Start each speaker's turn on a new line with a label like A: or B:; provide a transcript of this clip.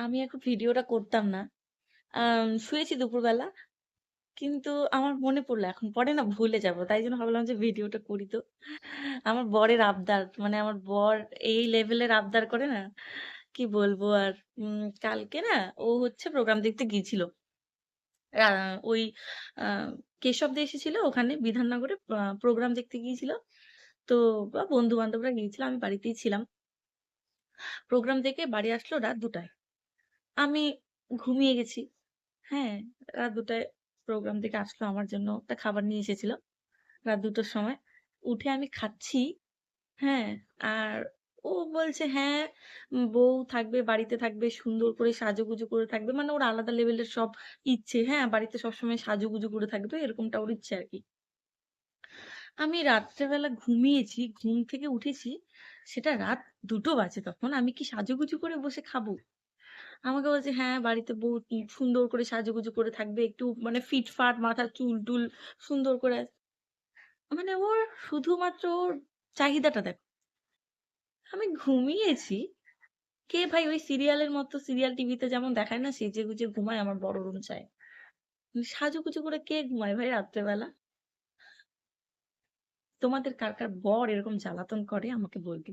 A: আমি এখন ভিডিওটা করতাম না। শুয়েছি দুপুরবেলা। কিন্তু আমার মনে পড়ল এখন। পরে না ভুলে যাবো। তাই জন্য ভাবলাম যে ভিডিওটা করি তো। আমার বরের আবদার। মানে আমার বর এই লেভেলের আবদার করে না, কি বলবো আর। কালকে না ও হচ্ছে প্রোগ্রাম দেখতে গিয়েছিল। আ ওই আ কেশব দে এসেছিল ওখানে বিধাননগরে প্রোগ্রাম দেখতে গিয়েছিল। তো বন্ধু-বান্ধবরা গিয়েছিল। আমি বাড়িতেই ছিলাম। প্রোগ্রাম দেখে বাড়ি আসলো রাত ২ টায়। আমি ঘুমিয়ে গেছি। হ্যাঁ, রাত ২ টায় প্রোগ্রাম থেকে আসলো আমার জন্য একটা খাবার নিয়ে এসেছিল। রাত ২ টার সময়। উঠে আমি খাচ্ছি, হ্যাঁ? আর ও বলছে, "হ্যাঁ, বউ থাকবে, বাড়িতে থাকবে, সুন্দর করে সাজুগুজু করে থাকবে।" মানে ওর আলাদা লেভেলের সব ইচ্ছে, হ্যাঁ? বাড়িতে সবসময় সাজুগুজু করে থাকবে, এরকমটা ওর ইচ্ছে আরকি। আমি রাত্রেবেলা ঘুমিয়েছি, ঘুম থেকে উঠেছি, সেটা রাত ২টো বাজে তখন। আমি কি সাজুগুজু করে বসে খাবো? আমাকে বলছে, "হ্যাঁ, বাড়িতে বউ সুন্দর করে সাজুগুজু করে থাকবে। একটু মানে ফিটফাট মাথার চুল-টুল সুন্দর করে" মানে ওর শুধুমাত্র ওর চাহিদাটা দেখো। আমি ঘুমিয়েছি। কে ভাই ওই সিরিয়ালের মতো সিরিয়াল টিভিতে যেমন দেখায় না সেজেগুজে ঘুমায় আমার বড় রুম চাই। সাজুগুজু করে কে ঘুমায় ভাই রাত্রেবেলা? তোমাদের কার বর এরকম জ্বালাতন করে আমাকে বলবি।